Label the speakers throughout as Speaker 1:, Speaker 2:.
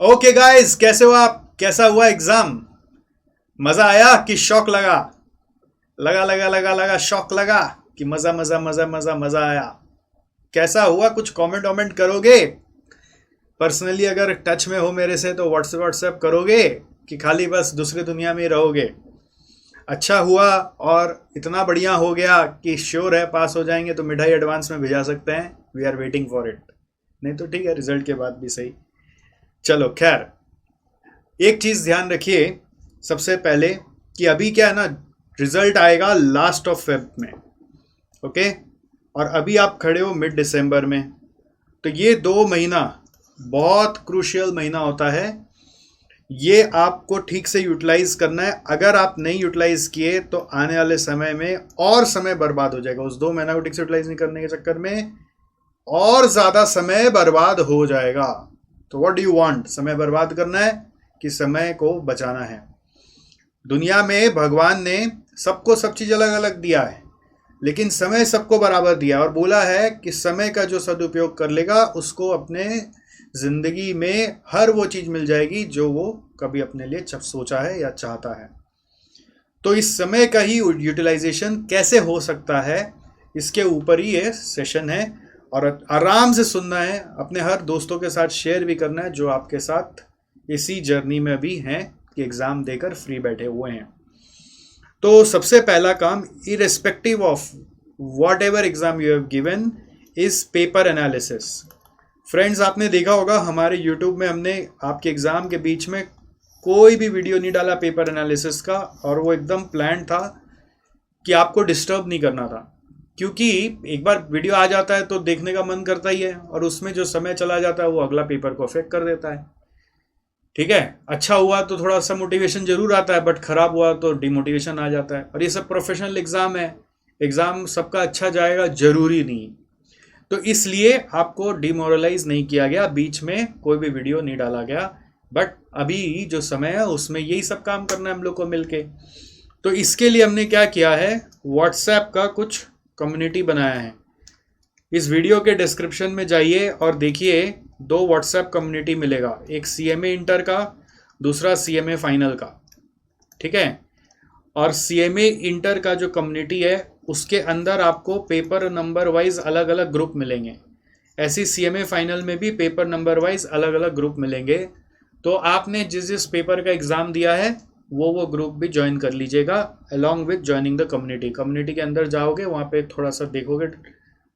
Speaker 1: Okay guys, कैसे हो आप? कैसा हुआ एग्जाम? मजा आया कि शौक लगा? लगा लगा लगा लगा शौक लगा कि मजा मजा मजा मजा मजा आया? कैसा हुआ? कुछ कमेंट वमेंट करोगे? पर्सनली अगर टच में हो मेरे से तो व्हाट्सएप व्हाट्सएप करोगे कि खाली बस दूसरी दुनिया में ही रहोगे? अच्छा हुआ और इतना बढ़िया हो गया कि श्योर है पास हो जाएंगे तो मिठाई एडवांस में भिजा सकते हैं। We are waiting for it. नहीं तो ठीक है, रिजल्ट के बाद भी सही। चलो खैर, एक चीज ध्यान रखिए सबसे पहले कि अभी क्या है ना, रिजल्ट आएगा लास्ट ऑफ फेब में। ओके, और अभी आप खड़े हो मिड दिसंबर में। तो ये 2 महीना बहुत क्रूशियल महीना होता है। ये आपको ठीक से यूटिलाइज करना है। अगर आप नहीं यूटिलाइज किए तो आने वाले समय में और समय बर्बाद हो जाएगा। उस 2 महीना को ठीक से यूटिलाइज नहीं करने के चक्कर में और ज्यादा समय बर्बाद हो जाएगा। तो व्हाट डू यू वांट? समय बर्बाद करना है कि समय को बचाना है? दुनिया में भगवान ने सबको सब चीज अलग अलग दिया है, लेकिन समय सबको बराबर दिया और बोला है कि समय का जो सदुपयोग कर लेगा उसको अपने जिंदगी में हर वो चीज मिल जाएगी जो वो कभी अपने लिए सोचा है या चाहता है। तो इस समय का ही यूटिलाइजेशन कैसे हो सकता है, इसके ऊपर ही ये सेशन है। और आराम से सुनना है, अपने हर दोस्तों के साथ शेयर भी करना है जो आपके साथ इसी जर्नी में भी हैं कि एग्ज़ाम देकर फ्री बैठे हुए हैं। तो सबसे पहला काम, irrespective of what ever exam you have given, is paper analysis. Friends, आपने देखा होगा हमारे यूट्यूब में हमने आपके एग्ज़ाम के बीच में कोई भी वीडियो नहीं डाला पेपर एनालिसिस का, और वो एकदम प्लान था कि आपको डिस्टर्ब नहीं करना था। क्योंकि एक बार वीडियो आ जाता है तो देखने का मन करता ही है, और उसमें जो समय चला जाता है वो अगला पेपर को अफेक्ट कर देता है। ठीक है, अच्छा हुआ तो थोड़ा सा मोटिवेशन जरूर आता है, बट खराब हुआ तो डिमोटिवेशन आ जाता है। और ये सब प्रोफेशनल एग्जाम है, एग्जाम सबका अच्छा जाएगा जरूरी नहीं। तो इसलिए आपको डिमोरलाइज नहीं किया गया, बीच में कोई भी वीडियो नहीं डाला गया। बट अभी जो समय है उसमें यही सब काम करना है हम लोग को मिलके। तो इसके लिए हमने क्या किया है, व्हाट्सएप का कुछ कम्युनिटी बनाया है। इस वीडियो के डिस्क्रिप्शन में जाइए और देखिए, 2 व्हाट्सएप कम्युनिटी मिलेगा, एक सीएमए इंटर का, दूसरा सीएमए फाइनल का। ठीक है, और सीएमए इंटर का जो कम्युनिटी है उसके अंदर आपको पेपर नंबर वाइज अलग अलग ग्रुप मिलेंगे। ऐसी सीएमए फाइनल में भी पेपर नंबर वाइज अलग अलग ग्रुप मिलेंगे। तो आपने जिस जिस पेपर का एग्ज़ाम दिया है वो ग्रुप भी ज्वाइन कर लीजिएगा, along with joining the community. Community के अंदर जाओगे, वहाँ पे थोड़ा सा देखोगे,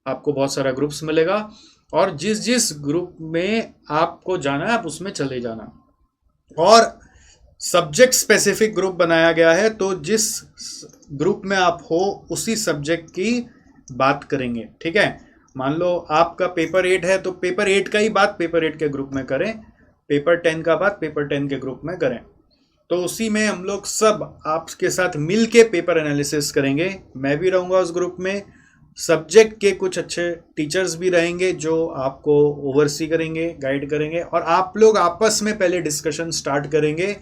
Speaker 1: आपको बहुत सारा ग्रुप्स मिलेगा, और जिस जिस ग्रुप में आपको जाना है आप उसमें चले जाना। और सब्जेक्ट स्पेसिफिक ग्रुप बनाया गया है, तो जिस ग्रुप में आप हो उसी सब्जेक्ट की बात करेंगे। ठीक है, मान लो आपका पेपर 8 है तो पेपर 8 का ही बात पेपर 8 के ग्रुप में करें, पेपर 10 का बात पेपर 10 के ग्रुप में करें। तो उसी में हम लोग सब आपके साथ मिल के पेपर एनालिसिस करेंगे। मैं भी रहूँगा उस ग्रुप में, सब्जेक्ट के कुछ अच्छे टीचर्स भी रहेंगे जो आपको ओवरसी करेंगे, गाइड करेंगे, और आप लोग आपस में पहले डिस्कशन स्टार्ट करेंगे।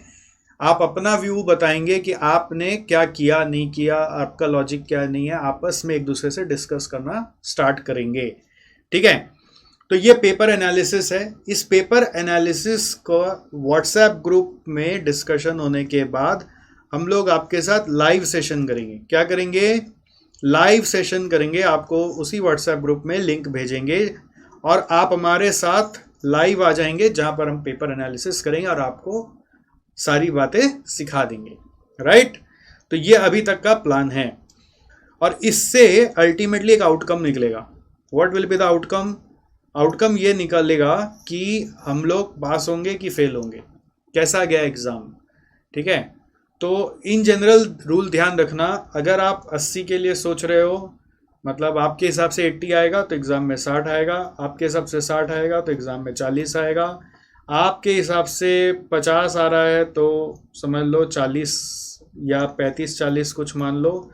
Speaker 1: आप अपना व्यू बताएंगे कि आपने क्या किया, नहीं किया, आपका लॉजिक क्या नहीं है, आपस में एक दूसरे से डिस्कस करना स्टार्ट करेंगे। ठीक है, तो ये पेपर एनालिसिस है। इस पेपर एनालिसिस को व्हाट्सएप ग्रुप में डिस्कशन होने के बाद हम लोग आपके साथ लाइव सेशन करेंगे। क्या करेंगे? लाइव सेशन करेंगे। आपको उसी व्हाट्सएप ग्रुप में लिंक भेजेंगे और आप हमारे साथ लाइव आ जाएंगे, जहां पर हम पेपर एनालिसिस करेंगे और आपको सारी बातें सिखा देंगे। राइट? तो ये अभी तक का प्लान है, और इससे अल्टीमेटली एक आउटकम निकलेगा। What will be the outcome? Outcome ये निकलेगा कि हम लोग पास होंगे कि फेल होंगे, कैसा गया एग्ज़ाम। ठीक है, तो इन जनरल रूल ध्यान रखना। अगर आप 80 के लिए सोच रहे हो, मतलब आपके हिसाब से 80 आएगा तो एग्ज़ाम में 60 आएगा, आपके हिसाब से 60 आएगा तो एग्ज़ाम में 40 आएगा, आपके हिसाब से 50 आ रहा है तो समझ लो 40 या 35-40 कुछ मान लो,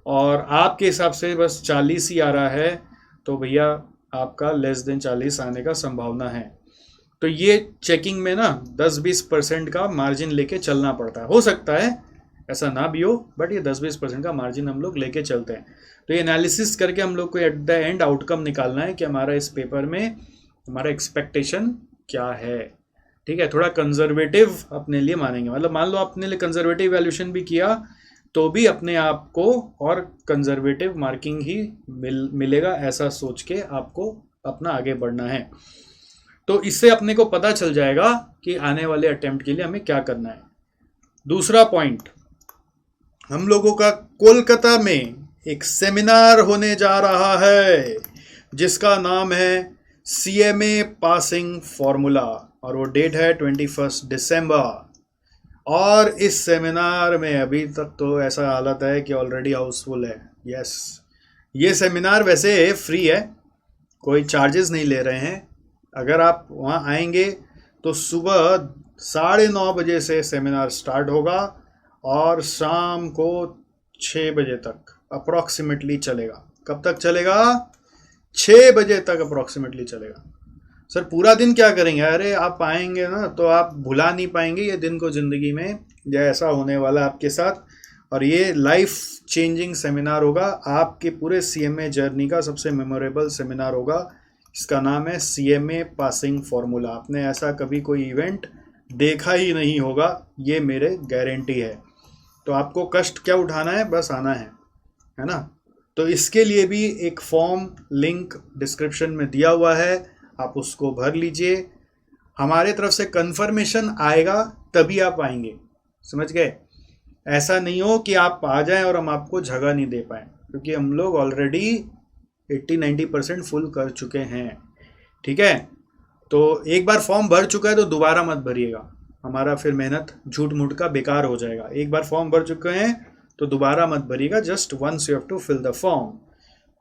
Speaker 1: और आपके हिसाब से बस 40 ही आ रहा है तो भैया आपका लेस देन 40 आने का संभावना है। तो ये चेकिंग में ना 10-20% का मार्जिन लेके चलना पड़ता है। हो सकता है ऐसा ना भी हो, बट ये 10-20% का मार्जिन हम लोग लेके चलते हैं। तो ये एनालिसिस करके हम लोग को एट द एंड आउटकम निकालना है कि हमारा इस पेपर में हमारा एक्सपेक्टेशन क्या है। ठीक है, थोड़ा कंजर्वेटिव अपने लिए मानेंगे, मतलब मान लो अपने लिए कंजर्वेटिव वैल्यूएशन भी किया तो भी अपने आप को और कंजर्वेटिव मार्किंग ही मिलेगा, ऐसा सोच के आपको अपना आगे बढ़ना है। तो इससे अपने को पता चल जाएगा कि आने वाले अटेम्प्ट के लिए हमें क्या करना है। दूसरा पॉइंट, हम लोगों का कोलकाता में एक सेमिनार होने जा रहा है जिसका नाम है CMA पासिंग फॉर्मूला, और वो डेट है 21 दिसंबर। और इस सेमिनार में अभी तक तो ऐसा हालत है कि ऑलरेडी हाउसफुल है। यस, ये सेमिनार वैसे फ्री है, कोई चार्जेस नहीं ले रहे हैं। अगर आप वहाँ आएंगे तो सुबह 9:30 बजे से सेमिनार स्टार्ट होगा और शाम को 6 बजे तक अप्रॉक्सीमेटली चलेगा। कब तक चलेगा? 6 बजे तक अप्रॉक्सीमेटली चलेगा। सर पूरा दिन क्या करेंगे? अरे आप आएंगे ना तो आप भुला नहीं पाएंगे ये दिन को ज़िंदगी में, या ऐसा होने वाला आपके साथ। और ये लाइफ चेंजिंग सेमिनार होगा, आपके पूरे CMA जर्नी का सबसे मेमोरेबल सेमिनार होगा। इसका नाम है CMA पासिंग फॉर्मूला। आपने ऐसा कभी कोई इवेंट देखा ही नहीं होगा, ये मेरे गारंटी है। तो आपको कष्ट क्या उठाना है, बस आना है ना। तो इसके लिए भी एक फॉर्म लिंक डिस्क्रिप्शन में दिया हुआ है, आप उसको भर लीजिए। हमारे तरफ से कंफर्मेशन आएगा तभी आप आएंगे, समझ गए? ऐसा नहीं हो कि आप आ जाएं और हम आपको जगह नहीं दे पाएँ, क्योंकि हम लोग ऑलरेडी 80-90% फुल कर चुके हैं। ठीक है, तो एक बार फॉर्म भर चुका है तो दोबारा मत भरिएगा, हमारा फिर मेहनत झूठ मूठ का बेकार हो जाएगा। एक बार फॉर्म भर चुके हैं तो दोबारा मत भरिएगा, just once you have to fill the form.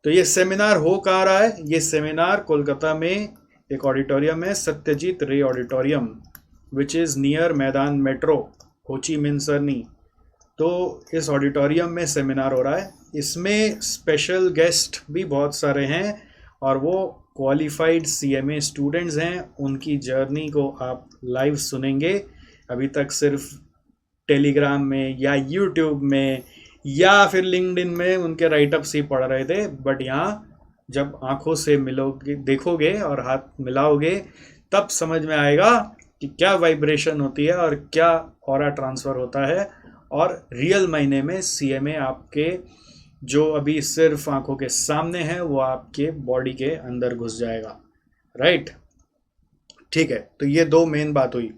Speaker 1: तो ये सेमिनार हो कहाँ रहा है? ये सेमिनार कोलकाता में एक ऑडिटोरियम है, सत्यजीत रे ऑडिटोरियम, विच इज़ नियर मैदान मेट्रो, हो ची मिन सरनी। तो इस ऑडिटोरियम में सेमिनार हो रहा है। इसमें स्पेशल गेस्ट भी बहुत सारे हैं और वो क्वालिफाइड CMA स्टूडेंट्स हैं। उनकी जर्नी को आप लाइव सुनेंगे। अभी तक सिर्फ टेलीग्राम में या यूट्यूब में या फिर लिंक्डइन में उनके राइटअप्स ही पढ़ रहे थे, बट यहाँ जब आंखों से मिलोगे, देखोगे और हाथ मिलाओगे, तब समझ में आएगा कि क्या वाइब्रेशन होती है और क्या ऑरा ट्रांसफ़र होता है, और रियल मायने में CMA आपके जो अभी सिर्फ आंखों के सामने है वो आपके बॉडी के अंदर घुस जाएगा। राइट, ठीक है। तो ये दो मेन बात हुई।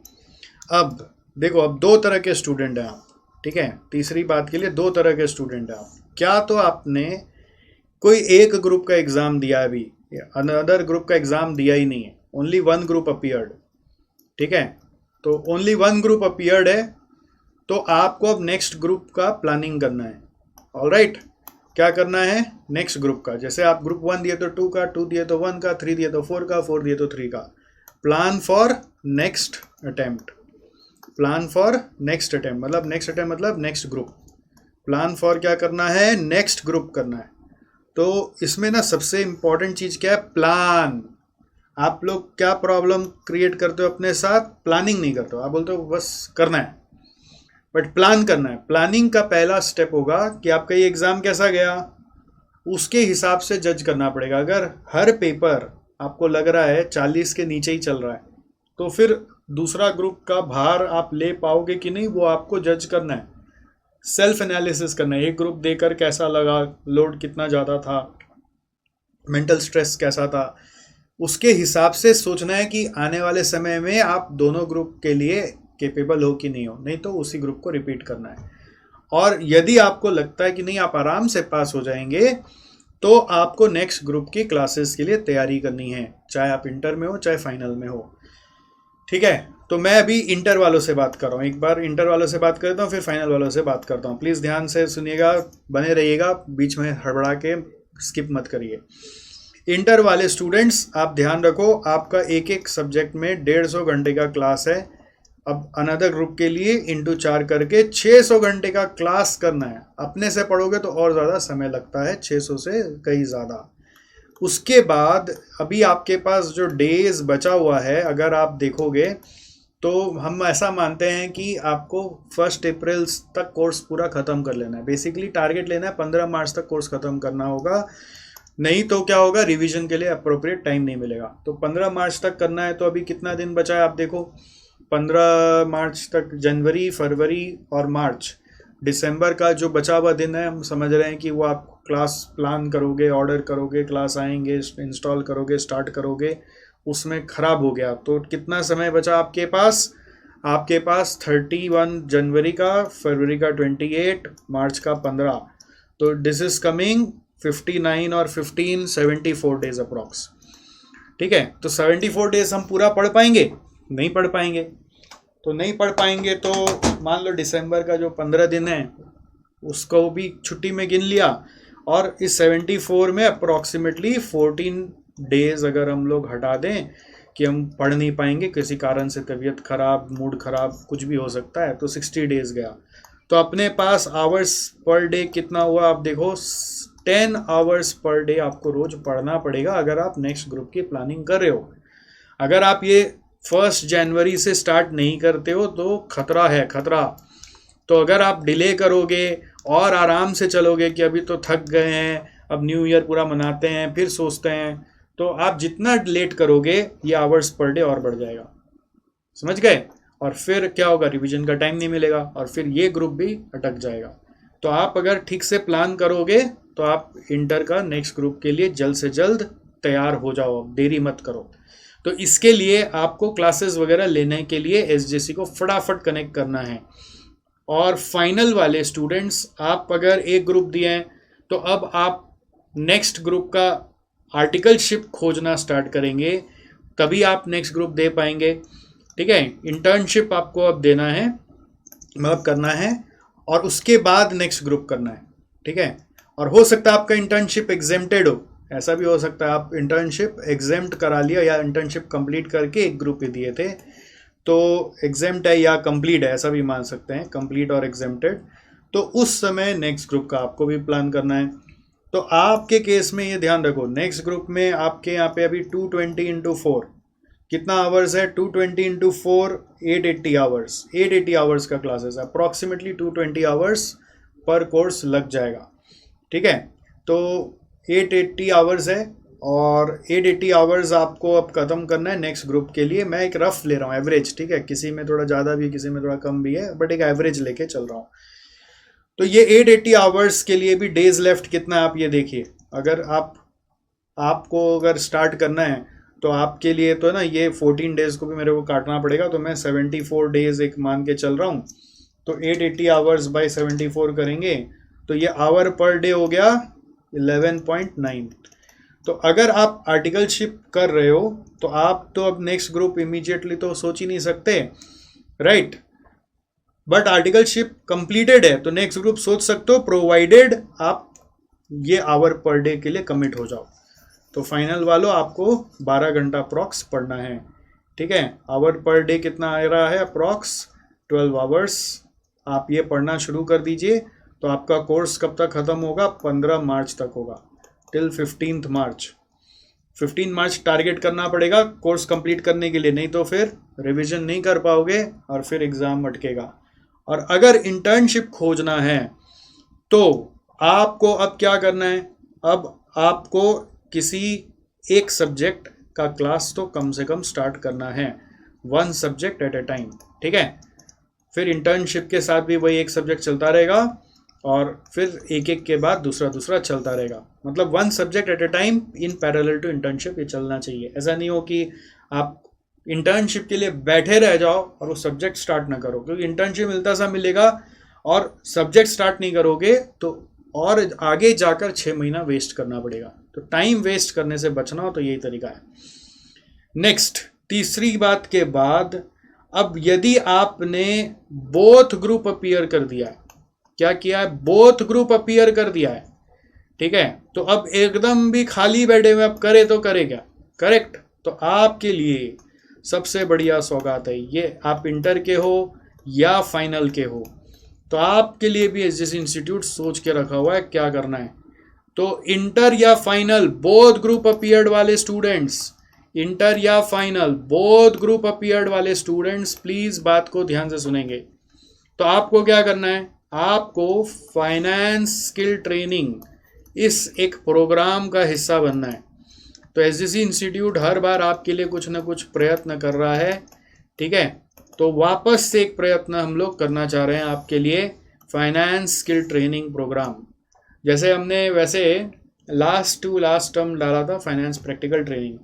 Speaker 1: अब देखो, अब दो तरह के स्टूडेंट हैं आप, ठीक है। तीसरी बात के लिए 2 तरह के स्टूडेंट हैं आप। क्या तो आपने कोई एक ग्रुप का एग्ज़ाम दिया अभी, अनदर ग्रुप का एग्ज़ाम दिया ही नहीं है, ओनली 1 ग्रुप अपीयर्ड, ठीक है। तो ओनली 1 ग्रुप अपीयर्ड है, तो आपको अब नेक्स्ट ग्रुप का प्लानिंग करना है। ऑलराइट, क्या करना है? नेक्स्ट ग्रुप का, जैसे आप ग्रुप 1 दिए तो 2 का, 2 दिए तो 1 का, 3 दिए तो 4 का, 4 दिए तो 3 का। Plan for next attempt, plan for next attempt मतलब नेक्स्ट अटेम्प्ट मतलब नेक्स्ट ग्रुप। प्लान फॉर क्या करना है? नेक्स्ट ग्रुप करना है। तो इसमें ना सबसे इम्पॉर्टेंट चीज़ क्या है? प्लान। आप लोग क्या प्रॉब्लम क्रिएट करते हो अपने साथ? प्लानिंग नहीं करते हो, आप बोलते हो बस करना है, बट प्लान करना है। प्लानिंग का पहला स्टेप होगा कि आपका ये एग्ज़ाम कैसा गया, उसके हिसाब से जज करना पड़ेगा। अगर हर पेपर आपको लग रहा है 40 के नीचे ही चल रहा है, तो फिर दूसरा ग्रुप का भार आप ले पाओगे कि नहीं, वो आपको जज करना है, सेल्फ एनालिसिस करना है। एक ग्रुप देकर कैसा लगा, लोड कितना ज़्यादा था, मेंटल स्ट्रेस कैसा था, उसके हिसाब से सोचना है कि आने वाले समय में आप दोनों ग्रुप के लिए कैपेबल हो कि नहीं हो, नहीं तो उसी ग्रुप को रिपीट करना है। और यदि आपको लगता है कि नहीं आप आराम से पास हो जाएंगे, तो आपको नेक्स्ट ग्रुप की क्लासेस के लिए तैयारी करनी है, चाहे आप इंटर में हो चाहे फाइनल में हो, ठीक है। तो मैं अभी इंटर वालों से बात कर रहा हूँ, एक बार इंटर वालों से बात करता हूँ, फिर फाइनल वालों से बात करता हूँ। प्लीज़ ध्यान से सुनिएगा, बने रहिएगा, बीच में हड़बड़ा के स्किप मत करिए। इंटर वाले स्टूडेंट्स आप ध्यान रखो, आपका एक एक सब्जेक्ट में 150 घंटे का क्लास है। अब अनदर ग्रुप के लिए इंटू 4 करके 600 घंटे का क्लास करना है। अपने से पढ़ोगे तो और ज़्यादा समय लगता है, 600 से कहीं ज़्यादा। उसके बाद अभी आपके पास जो डेज बचा हुआ है, अगर आप देखोगे तो हम ऐसा मानते हैं कि आपको 1 अप्रैल तक कोर्स पूरा ख़त्म कर लेना है। बेसिकली टारगेट लेना है 15 मार्च तक कोर्स ख़त्म करना होगा, नहीं तो क्या होगा, रिवीजन के लिए अप्रोप्रिएट टाइम नहीं मिलेगा। तो 15 मार्च तक करना है, तो अभी कितना दिन बचा है आप देखो, 15 मार्च तक, जनवरी, फरवरी और मार्च, दिसंबर का जो बचा हुआ दिन है, हम समझ रहे हैं कि वो आप क्लास प्लान करोगे, ऑर्डर करोगे, क्लास आएंगे, इंस्टॉल करोगे, स्टार्ट करोगे, उसमें ख़राब हो गया। तो कितना समय बचा आपके पास? आपके पास 31 जनवरी का, फरवरी का 28, मार्च का 15। तो दिस इज कमिंग 59 और 15, 74 डेज अप्रॉक्स। ठीक है, तो 74 डेज हम पूरा पढ़ पाएंगे? नहीं पढ़ पाएंगे। तो नहीं पढ़ पाएंगे तो मान लो दिसंबर का जो 15 दिन है उसको भी छुट्टी में गिन लिया, और इस 74 में अप्रॉक्सीमेटली 14 डेज अगर हम लोग हटा दें कि हम पढ़ नहीं पाएंगे, किसी कारण से तबीयत खराब, मूड खराब, कुछ भी हो सकता है, तो 60 डेज गया। तो अपने पास आवर्स पर डे कितना हुआ आप देखो, 10 आवर्स पर डे आपको रोज पढ़ना पड़ेगा अगर आप नेक्स्ट ग्रुप की प्लानिंग कर रहे हो। अगर आप ये 1 जनवरी से स्टार्ट नहीं करते हो तो खतरा है, खतरा। तो अगर आप डिले करोगे और आराम से चलोगे कि अभी तो थक गए हैं, अब न्यू ईयर पूरा मनाते हैं, फिर सोचते हैं, तो आप जितना लेट करोगे ये आवर्स पर डे और बढ़ जाएगा। समझ गए? और फिर क्या होगा, रिवीजन का टाइम नहीं मिलेगा और फिर ये ग्रुप भी अटक जाएगा। तो आप अगर ठीक से प्लान करोगे तो आप इंटर का नेक्स्ट ग्रुप के लिए जल्द से जल्द तैयार हो जाओ, देरी मत करो। तो इसके लिए आपको क्लासेस वगैरह लेने के लिए एसजेसी को फटाफट कनेक्ट करना है। और फाइनल वाले स्टूडेंट्स, आप अगर एक ग्रुप दिए हैं तो अब आप नेक्स्ट ग्रुप का आर्टिकलशिप खोजना स्टार्ट करेंगे, तभी आप नेक्स्ट ग्रुप दे पाएंगे। ठीक है, इंटर्नशिप आपको अब देना है, मतलब करना है, और उसके बाद नेक्स्ट ग्रुप करना है। ठीक है, और हो सकता है आपका इंटर्नशिप एग्जेम्प्टेड हो, ऐसा भी हो सकता है आप इंटर्नशिप एग्जेम्प्ट करा लिया या इंटर्नशिप कंप्लीट करके एक ग्रुप पे दिए थे तो एग्जेम्प्ट है या कंप्लीट है, ऐसा भी मान सकते हैं, कंप्लीट और एग्जेम्प्टेड। तो उस समय नेक्स्ट ग्रुप का आपको भी प्लान करना है। तो आपके केस में ये ध्यान रखो, नेक्स्ट ग्रुप में आपके यहाँ पे अभी 220 इंटू 4 कितना आवर्स है? 220 इंटू 4 880 आवर्स, 880 आवर्स का क्लासेस है, अप्रॉक्सीमेटली 220 आवर्स पर कोर्स लग जाएगा। ठीक है, तो 880 आवर्स है और 880 आवर्स आपको अब ख़त्म करना है नेक्स्ट ग्रुप के लिए। मैं एक रफ ले रहा हूँ, एवरेज। ठीक है, किसी में थोड़ा ज़्यादा भी, किसी में थोड़ा कम भी है, बट एक एवरेज लेके चल रहा हूँ। तो ये 880 आवर्स के लिए भी डेज लेफ्ट कितना है आप ये देखिए। अगर आपको अगर स्टार्ट करना है तो आपके लिए तो ना ये 14 डेज को भी मेरे को काटना पड़ेगा, तो मैं 74 डेज एक मान के चल रहा हूँ। तो 880 आवर्स बाई 74 करेंगे तो ये आवर पर डे हो गया 11.9। तो अगर आप आर्टिकलशिप कर रहे हो तो आप तो अब नेक्स्ट ग्रुप इमीडिएटली तो सोच ही नहीं सकते, राइट? बट आर्टिकलशिप कंप्लीटेड है तो नेक्स्ट ग्रुप सोच सकते हो, प्रोवाइडेड आप ये आवर पर डे के लिए कमिट हो जाओ। तो फाइनल वालों आपको 12 घंटा अप्रॉक्स पढ़ना है। ठीक है, आवर पर डे कितना आ रहा है? Approx 12 hours. आप ये पढ़ना शुरू कर दीजिए। तो आपका कोर्स कब तक ख़त्म होगा? 15 मार्च तक होगा, टिल 15 मार्च। 15 मार्च टारगेट करना पड़ेगा कोर्स कंप्लीट करने के लिए, नहीं तो फिर रिवीजन नहीं कर पाओगे और फिर एग्ज़ाम अटकेगा। और अगर इंटर्नशिप खोजना है तो आपको अब क्या करना है? अब आपको किसी एक सब्जेक्ट का क्लास तो कम से कम स्टार्ट करना है, 1 सब्जेक्ट एट ए टाइम। ठीक है, फिर इंटर्नशिप के साथ भी वही एक सब्जेक्ट चलता रहेगा और फिर एक एक के बाद दूसरा चलता रहेगा। मतलब 1 subject at a time in parallel to internship ये चलना चाहिए। ऐसा नहीं हो कि आप इंटर्नशिप के लिए बैठे रह जाओ और वो सब्जेक्ट स्टार्ट ना करो, क्योंकि इंटर्नशिप मिलता सा मिलेगा और सब्जेक्ट स्टार्ट नहीं करोगे तो और आगे जाकर 6 महीना वेस्ट करना पड़ेगा। तो टाइम वेस्ट करने से बचना हो तो यही तरीका है। नेक्स्ट, तीसरी बात के बाद, अब यदि आपने बोथ ग्रुप अपीयर कर दिया है, क्या किया है? बोथ ग्रुप अपीयर कर दिया है। ठीक है, तो अब एकदम भी खाली बैठे हुए आप करे तो करे क्या? करेक्ट। तो आपके लिए सबसे बढ़िया सौगात है ये, आप इंटर के हो या फाइनल के हो, तो आपके लिए भी एसजेसी इंस्टीट्यूट सोच के रखा हुआ है क्या करना है। तो इंटर या फाइनल बोथ ग्रुप अपीयर्ड वाले स्टूडेंट्स, इंटर या फाइनल बोथ ग्रुप अपीयर्ड वाले स्टूडेंट्स प्लीज़ बात को ध्यान से सुनेंगे। तो आपको क्या करना है? आपको फाइनेंस स्किल ट्रेनिंग इस एक प्रोग्राम का हिस्सा बनना है। तो एसजेसी इंस्टीट्यूट हर बार आपके लिए कुछ ना कुछ प्रयत्न कर रहा है। ठीक है, तो वापस से एक प्रयत्न हम लोग करना चाह रहे हैं आपके लिए, फाइनेंस स्किल ट्रेनिंग प्रोग्राम। जैसे हमने वैसे लास्ट टर्म डाला था फाइनेंस प्रैक्टिकल ट्रेनिंग,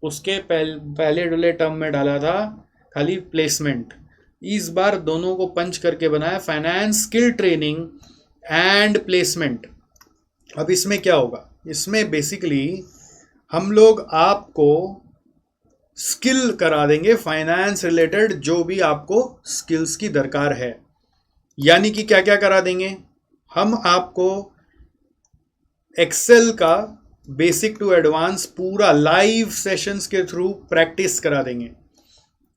Speaker 1: उसके पहले डुले टर्म में डाला था खाली प्लेसमेंट। इस बार दोनों को पंच करके बनाया, finance skill training and placement. अब इसमें क्या होगा, इसमें बेसिकली हम लोग आपको स्किल करा देंगे फाइनेंस रिलेटेड, जो भी आपको स्किल्स की दरकार है। यानी कि क्या क्या करा देंगे, हम आपको एक्सेल का बेसिक टू एडवांस पूरा लाइव सेशंस के थ्रू प्रैक्टिस करा देंगे।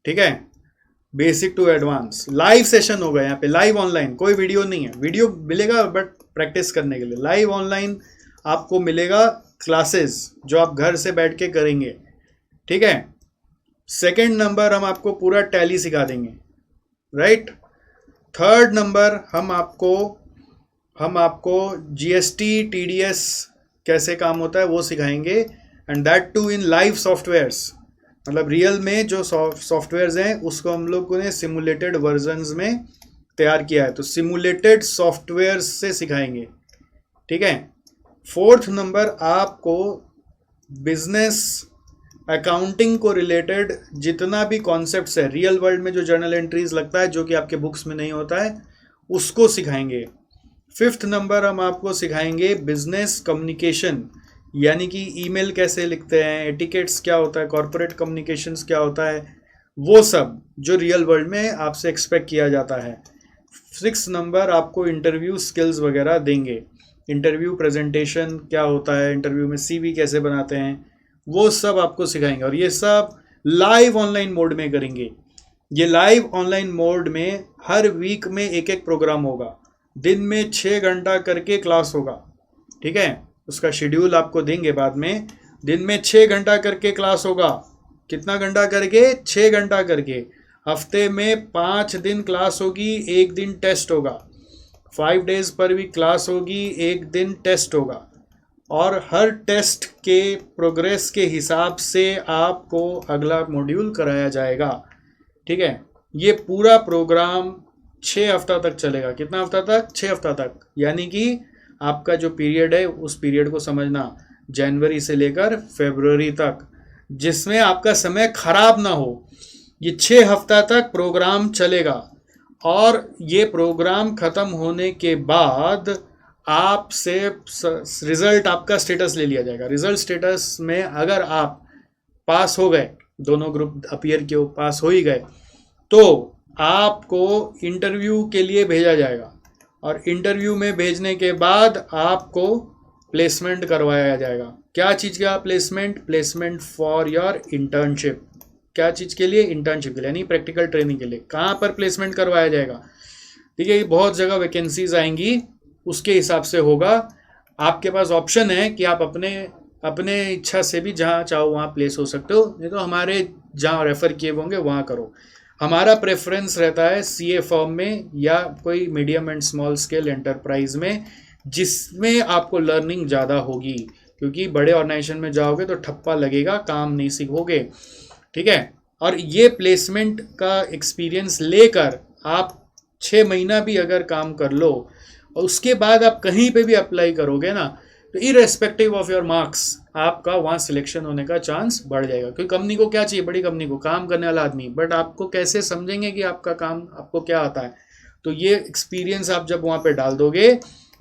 Speaker 1: ठीक है, basic to advance live session होगा यहाँ पे, लाइव ऑनलाइन, कोई वीडियो नहीं है, वीडियो मिलेगा बट प्रैक्टिस करने के लिए लाइव ऑनलाइन आपको मिलेगा क्लासेस जो आप घर से बैठ के करेंगे। ठीक है, सेकंड नंबर हम आपको पूरा टैली सिखा देंगे, राइट। थर्ड नंबर हम आपको जीएसटी टीडीएस कैसे काम होता है वो सिखाएंगे, and that too in live softwares, मतलब रियल में जो सॉफ्टवेयर्स हैं उसको हम लोगों ने सिमुलेटेड वर्जन्स में तैयार किया है, तो सिमुलेटेड सॉफ्टवेयर्स से सिखाएंगे। ठीक है, फोर्थ नंबर आपको बिजनेस अकाउंटिंग को रिलेटेड जितना भी कॉन्सेप्ट्स है रियल वर्ल्ड में, जो जर्नल एंट्रीज लगता है जो कि आपके बुक्स में नहीं होता है, उसको सिखाएंगे। फिफ्थ नंबर हम आपको सिखाएंगे बिजनेस कम्युनिकेशन, यानी कि ईमेल कैसे लिखते हैं, एटिकेट्स क्या होता है, कॉर्पोरेट कम्युनिकेशंस क्या होता है, वो सब जो रियल वर्ल्ड में आपसे एक्सपेक्ट किया जाता है। सिक्स नंबर आपको इंटरव्यू स्किल्स वगैरह देंगे, इंटरव्यू प्रेजेंटेशन क्या होता है, इंटरव्यू में सीवी कैसे बनाते हैं, वो सब आपको सिखाएंगे। और ये सब लाइव ऑनलाइन मोड में करेंगे। ये लाइव ऑनलाइन मोड में हर वीक में एक एक प्रोग्राम होगा, दिन में 6 घंटा करके क्लास होगा। ठीक है, उसका शेड्यूल आपको देंगे बाद में। दिन में 6 घंटा करके क्लास होगा। कितना घंटा करके? 6 घंटा करके। हफ्ते में 5 दिन क्लास होगी, 1 दिन टेस्ट होगा। 5 डेज पर वीक क्लास होगी, 1 दिन टेस्ट होगा। और हर टेस्ट के प्रोग्रेस के हिसाब से आपको अगला मॉड्यूल कराया जाएगा। ठीक है, ये पूरा प्रोग्राम 6 हफ्ता तक चलेगा। कितना हफ्ता तक? 6 हफ्ता तक। यानी कि आपका जो पीरियड है उस पीरियड को समझना, जनवरी से लेकर फरवरी तक, जिसमें आपका समय खराब ना हो। ये 6 हफ्ता तक प्रोग्राम चलेगा और ये प्रोग्राम ख़त्म होने के बाद आपसे रिजल्ट, आपका स्टेटस ले लिया जाएगा। रिजल्ट स्टेटस में अगर आप पास हो गए, दोनों ग्रुप अपीयर के पास हो ही गए, तो आपको इंटरव्यू के लिए भेजा जाएगा और इंटरव्यू में भेजने के बाद आपको प्लेसमेंट करवाया जाएगा। क्या चीज़ का placement? Placement for your internship. क्या चीज़ के लिए? इंटर्नशिप के लिए, यानी प्रैक्टिकल ट्रेनिंग के लिए। कहाँ पर प्लेसमेंट करवाया जाएगा? ठीक है, बहुत जगह वैकेंसीज आएंगी, उसके हिसाब से होगा। आपके पास ऑप्शन है कि आप अपने इच्छा से भी जहाँ चाहो वहाँ प्लेस हो सकते हो, नहीं तो हमारे जहाँ रेफ़र किए होंगे वहाँ करो। हमारा प्रेफरेंस रहता है सीए फर्म में या कोई medium and small scale enterprise में, जिसमें आपको लर्निंग ज़्यादा होगी, क्योंकि बड़े ऑर्गेनाइजेशन में जाओगे तो ठप्पा लगेगा, काम नहीं सीखोगे। ठीक है, और ये प्लेसमेंट का एक्सपीरियंस लेकर आप 6 महीना भी अगर काम कर लो और उसके बाद आप कहीं पे भी अप्लाई करोगे ना, तो इरेस्पेक्टिव ऑफ योर मार्क्स आपका वहाँ सिलेक्शन होने का चांस बढ़ जाएगा। क्योंकि कंपनी को क्या चाहिए? बड़ी कंपनी को काम करने वाला आदमी। बट आपको कैसे समझेंगे कि आपका काम आपको क्या आता है? तो ये एक्सपीरियंस आप जब वहाँ पे डाल दोगे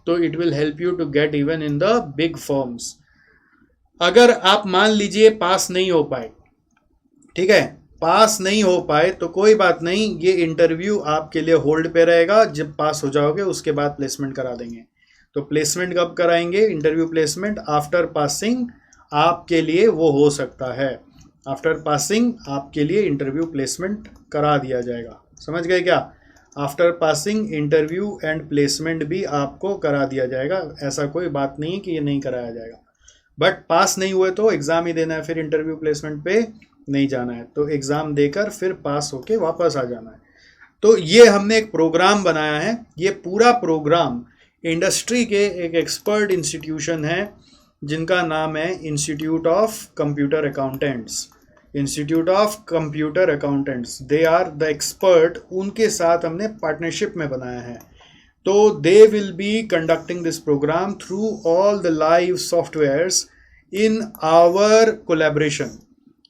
Speaker 1: तो it will help you to get even in the big firms. अगर आप मान लीजिए पास नहीं हो पाए, ठीक है, पास नहीं हो पाए तो कोई बात नहीं, ये इंटरव्यू आपके लिए होल्ड पे रहेगा। जब पास हो जाओगे उसके बाद प्लेसमेंट करा देंगे। तो प्लेसमेंट कब कराएंगे? इंटरव्यू प्लेसमेंट आफ्टर पासिंग आपके लिए वो हो सकता है। आफ्टर पासिंग आपके लिए इंटरव्यू प्लेसमेंट करा दिया जाएगा। समझ गए क्या? After passing interview and placement भी आपको करा दिया जाएगा। ऐसा कोई बात नहीं कि ये नहीं कराया जाएगा। बट पास नहीं हुए तो एग्ज़ाम ही देना है, फिर इंटरव्यू प्लेसमेंट पे नहीं जाना है। तो एग्ज़ाम देकर फिर पास होके वापस आ जाना है। तो ये हमने एक प्रोग्राम बनाया है। ये पूरा प्रोग्राम इंडस्ट्री के एक एक्सपर्ट इंस्टीट्यूशन है जिनका नाम है Institute of Computer Accountants. Institute of Computer Accountants, they are the expert, उनके साथ हमने पार्टनरशिप में बनाया है। तो they will be conducting this programme through all the live softwares in our collaboration.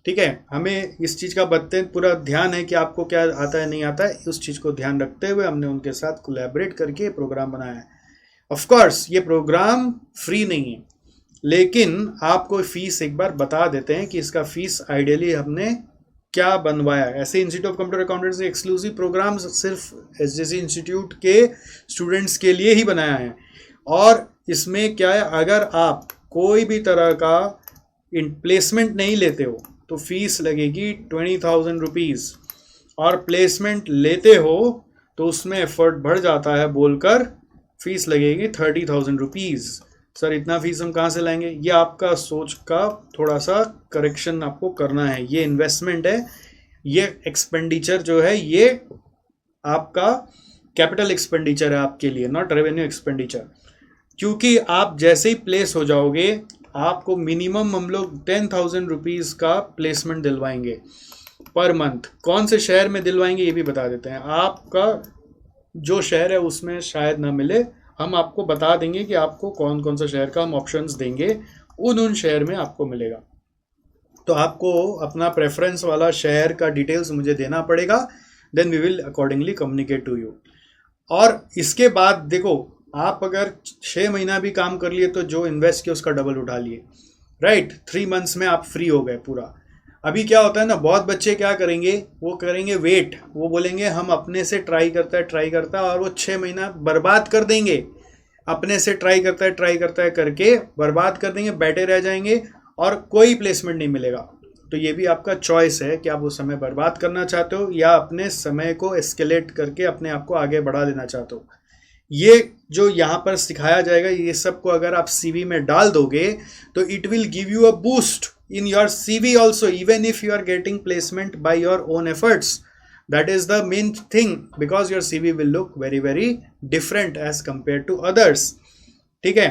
Speaker 1: ठीक है, हमें इस चीज़ का पूरा ध्यान है कि आपको क्या आता है नहीं आता है, उस चीज़ को ध्यान रखते हुए हमने उनके साथ कोलैबोरेट करके प्रोग्राम बनाया है। ऑफ कोर्स ये प्रोग्राम फ्री नहीं है, लेकिन आपको फीस एक बार बता देते हैं कि इसका फीस आइडियली हमने क्या बनवाया है। ऐसे इंस्टीट्यूट ऑफ कंप्यूटर अकाउंटेंट्स के एक्सक्लूसिव प्रोग्राम्स सिर्फ एसजेसी इंस्टीट्यूट के स्टूडेंट्स के लिए ही बनाया है। और इसमें क्या है, अगर आप कोई भी तरह का प्लेसमेंट नहीं लेते हो तो फीस लगेगी 20,000 रुपीज़, और प्लेसमेंट लेते हो तो उसमें एफर्ट बढ़ जाता है बोलकर फीस लगेगी 30,000 रुपीज़। सर इतना फीस हम कहाँ से लाएंगे? ये आपका सोच का थोड़ा सा करेक्शन आपको करना है। ये इन्वेस्टमेंट है, ये एक्सपेंडिचर जो है ये आपका कैपिटल एक्सपेंडिचर है आपके लिए, नॉट रेवेन्यू एक्सपेंडिचर। क्योंकि आप जैसे ही प्लेस हो जाओगे आपको मिनिमम हम लोग 10,000 रुपीज़ का प्लेसमेंट दिलवाएंगे पर मंथ। कौन से शहर में दिलवाएंगे ये भी बता देते हैं। आपका जो शहर है उसमें शायद ना मिले, हम आपको बता देंगे कि आपको कौन कौन सा शहर का हम ऑप्शंस देंगे, उन शहर में आपको मिलेगा। तो आपको अपना प्रेफरेंस वाला शहर का डिटेल्स मुझे देना पड़ेगा, then we will accordingly communicate to you. और इसके बाद देखो, आप अगर 6 महीना भी काम कर लिए तो जो इन्वेस्ट किया उसका डबल उठा लिए, राइट। 3 मंथ्स में आप फ्री हो गए पूरा। अभी क्या होता है ना, बहुत बच्चे क्या करेंगे, वो करेंगे वेट, वो बोलेंगे हम अपने से ट्राई करता है और वो 6 महीना बर्बाद कर देंगे। अपने से ट्राई करता है करके बर्बाद कर देंगे, बैठे रह जाएंगे और कोई प्लेसमेंट नहीं मिलेगा। तो ये भी आपका चॉइस है कि आप वो समय बर्बाद करना चाहते हो या अपने समय को एस्केलेट करके अपने आप को आगे बढ़ा देना चाहते हो। ये जो यहाँ पर सिखाया जाएगा ये सबको अगर आप सीवी में डाल दोगे तो it will give you a boost in your CV also, even if you are getting placement by your own efforts. That is the main thing, because your CV will look very very different as compared to others. ठीक है,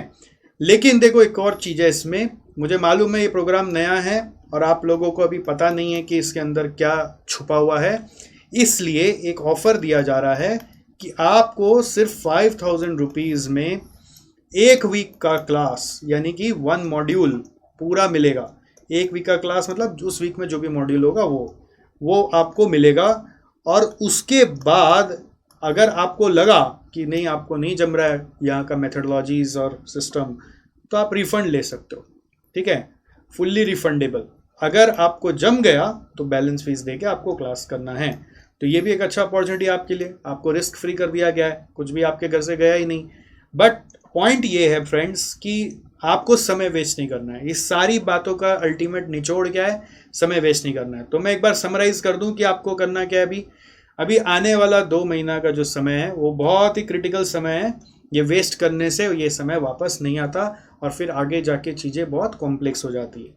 Speaker 1: लेकिन देखो एक और चीज़ है इसमें, मुझे मालूम है ये प्रोग्राम नया है और आप लोगों को अभी पता नहीं है कि इसके अंदर क्या छुपा हुआ है, इसलिए एक ऑफ़र दिया जा रहा है कि आपको सिर्फ 5,000 रुपीज़ में 1 वीक का क्लास यानी कि 1 मॉड्यूल पूरा मिलेगा। 1 वीक का क्लास मतलब उस वीक में जो भी मॉड्यूल होगा वो आपको मिलेगा। और उसके बाद अगर आपको लगा कि नहीं, आपको नहीं जम रहा है यहाँ का मेथडोलॉजीज और सिस्टम, तो आप रिफ़ंड ले सकते हो। ठीक है, फुल्ली रिफंडेबल। अगर आपको जम गया तो बैलेंस फीस दे के आपको क्लास करना है। तो ये भी एक अच्छा अपॉर्चुनिटी आपके लिए, आपको रिस्क फ्री कर दिया गया है, कुछ भी आपके घर से गया ही नहीं। बट पॉइंट ये है फ्रेंड्स कि आपको समय वेस्ट नहीं करना है। इस सारी बातों का अल्टीमेट निचोड़ क्या है, समय वेस्ट नहीं करना है। तो मैं एक बार समराइज कर दूं कि आपको करना क्या है। अभी आने वाला 2 महीना का जो समय है वो बहुत ही क्रिटिकल समय है। ये वेस्ट करने से ये समय वापस नहीं आता और फिर आगे जाके चीज़ें बहुत कॉम्प्लेक्स हो जाती है।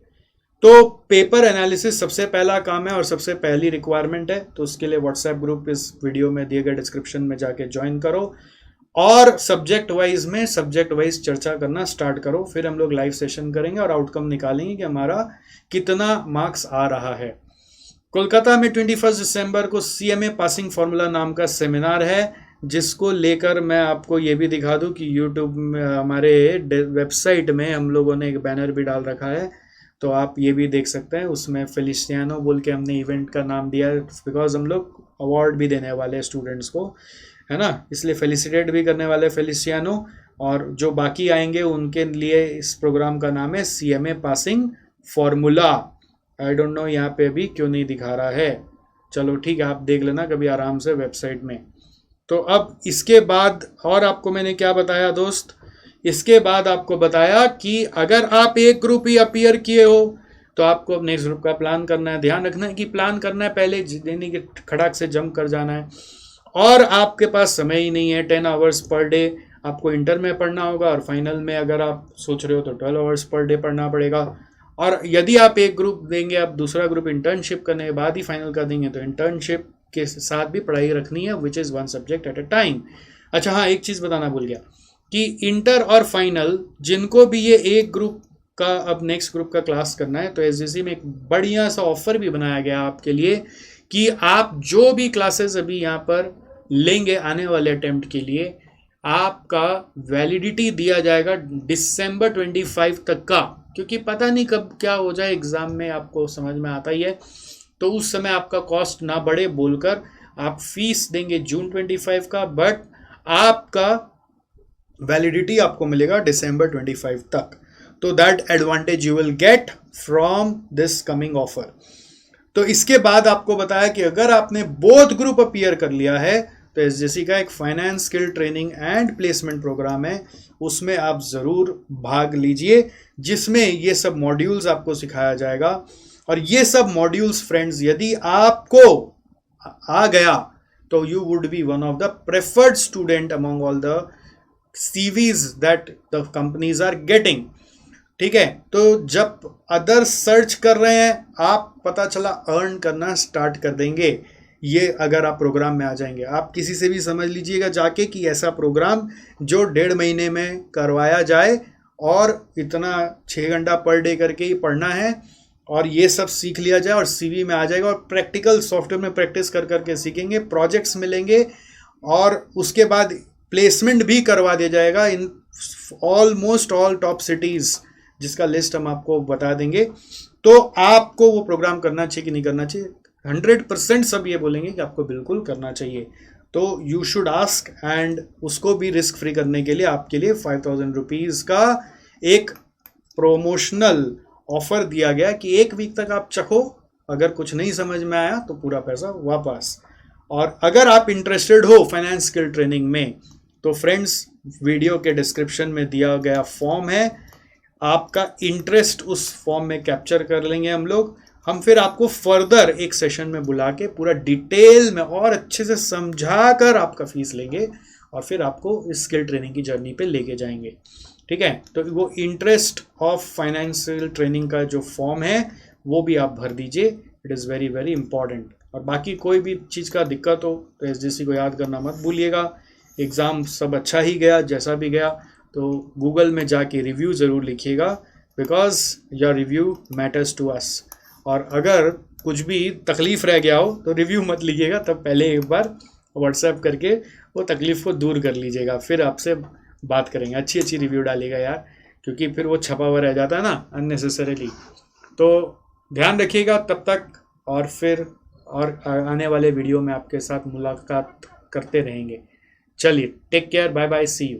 Speaker 1: तो पेपर एनालिसिस सबसे पहला काम है और सबसे पहली रिक्वायरमेंट है। तो उसके लिए व्हाट्सएप ग्रुप इस वीडियो में दिए गए डिस्क्रिप्शन में जाके ज्वाइन करो और सब्जेक्ट वाइज चर्चा करना स्टार्ट करो। फिर हम लोग लाइव सेशन करेंगे और आउटकम निकालेंगे कि हमारा कितना मार्क्स आ रहा है। कोलकाता में 21 दिसंबर को CMA पासिंग फार्मूला नाम का सेमिनार है, जिसको लेकर मैं आपको ये भी दिखा दूं कि यूट्यूब में हमारे वेबसाइट में हम लोगों ने एक बैनर भी डाल रखा है, तो आप ये भी देख सकते हैं। उसमें फेलिसियानो बोल के हमने इवेंट का नाम दिया है, बिकॉज हम लोग अवार्ड भी देने वाले हैं स्टूडेंट्स को, है ना, इसलिए फेलिसिटेट भी करने वाले फेलिसियानो। और जो बाकी आएंगे उनके लिए इस प्रोग्राम का नाम है CMA passing formula. I don't know यहाँ पे भी क्यों नहीं दिखा रहा है, चलो ठीक है, आप देख लेना कभी आराम से वेबसाइट में। तो अब इसके बाद और आपको मैंने क्या बताया दोस्त, इसके बाद आपको बताया कि अगर आप एक ग्रुप ही अपीयर किए हो तो आपको अब नेक्स्ट ग्रुप का प्लान करना है। ध्यान रखना है कि प्लान करना है पहले, देने के खड़ाक से जंप कर जाना है। और आपके पास समय ही नहीं है, 10 आवर्स पर डे आपको इंटर में पढ़ना होगा और फाइनल में अगर आप सोच रहे हो तो 12 आवर्स पर डे पढ़ना पड़ेगा। और यदि आप एक ग्रुप देंगे, आप दूसरा ग्रुप इंटर्नशिप करने के बाद ही फाइनल कर देंगे, तो इंटर्नशिप के साथ भी पढ़ाई रखनी है, which is 1 subject at a time. अच्छा हाँ, एक चीज़ बताना भूल गया कि इंटर और फाइनल जिनको भी ये एक ग्रुप का अब नेक्स्ट ग्रुप का क्लास करना है तो एसजीसी में एक बढ़िया सा ऑफर भी बनाया गया आपके लिए कि आप जो भी क्लासेस अभी यहाँ पर लेंगे आने वाले अटेम्प्ट के लिए, आपका वैलिडिटी दिया जाएगा दिसंबर 25 तक का, क्योंकि पता नहीं कब क्या हो जाए एग्ज़ाम में, आपको समझ में आता ही है। तो उस समय आपका कॉस्ट ना बढ़े बोलकर आप फीस देंगे जून 25 का, बट आपका वैलिडिटी आपको मिलेगा दिसंबर 25 तक। तो that advantage you will get from this coming offer. तो इसके बाद आपको बताया कि अगर आपने बोथ ग्रुप अपीयर कर लिया है तो एसजीसी का एक finance skill training and placement programme है, उसमें आप ज़रूर भाग लीजिए, जिसमें ये सब मॉड्यूल्स आपको सिखाया जाएगा। और ये सब मॉड्यूल्स फ्रेंड्स यदि आपको आ गया तो you would be one of the preferred student among all the CVs that the companies are getting. ठीक है, तो जब अदर सर्च कर रहे हैं आप पता चला अर्न करना स्टार्ट कर देंगे, ये अगर आप प्रोग्राम में आ जाएंगे। आप किसी से भी समझ लीजिएगा जाके कि ऐसा प्रोग्राम जो 1.5 महीने में करवाया जाए और इतना 6 घंटा पर डे करके ही पढ़ना है और ये सब सीख लिया जाए और CV में आ जाएगा, और प्रैक्टिकल सॉफ्टवेयर में प्रैक्टिस कर करके सीखेंगे, प्रोजेक्ट्स मिलेंगे और उसके बाद प्लेसमेंट भी करवा दिया जाएगा in almost all top cities, जिसका लिस्ट हम आपको बता देंगे। तो आपको वो प्रोग्राम करना चाहिए कि नहीं करना चाहिए? 100% सब ये बोलेंगे कि आपको बिल्कुल करना चाहिए। तो यू शुड आस्क, एंड उसको भी रिस्क फ्री करने के लिए आपके लिए 5000 रुपीज़ का एक प्रोमोशनल ऑफर दिया गया कि 1 वीक तक आप चखो, अगर कुछ नहीं समझ में आया तो पूरा पैसा वापस। और अगर आप इंटरेस्टेड हो फाइनेंस स्किल ट्रेनिंग में तो फ्रेंड्स वीडियो के डिस्क्रिप्शन में दिया गया फॉर्म है, आपका इंटरेस्ट उस फॉर्म में कैप्चर कर लेंगे हम फिर आपको फर्दर एक सेशन में बुला के पूरा डिटेल में और अच्छे से समझा कर आपका फीस लेंगे और फिर आपको इस स्किल ट्रेनिंग की जर्नी पे लेके जाएंगे। ठीक है, तो वो इंटरेस्ट ऑफ फाइनेंशियल ट्रेनिंग का जो फॉर्म है वो भी आप भर दीजिए, it is very very important. और बाकी कोई भी चीज़ का दिक्कत हो तो एसजीसी को याद करना मत भूलिएगा। एग्ज़ाम सब अच्छा ही गया, जैसा भी गया, तो गूगल में जाके रिव्यू ज़रूर लिखिएगा, because your review matters to us. और अगर कुछ भी तकलीफ़ रह गया हो तो रिव्यू मत लिखिएगा, तब पहले एक बार व्हाट्सएप करके वो तकलीफ़ को दूर कर लीजिएगा, फिर आपसे बात करेंगे। अच्छी अच्छी रिव्यू डालिएगा यार, क्योंकि फिर वो छपा हुआ रह जाता है ना अननेसेसरीली। तो ध्यान रखिएगा तब तक, और फिर और आने वाले वीडियो में आपके साथ मुलाकात करते रहेंगे। चलिए, take care, bye bye, see you.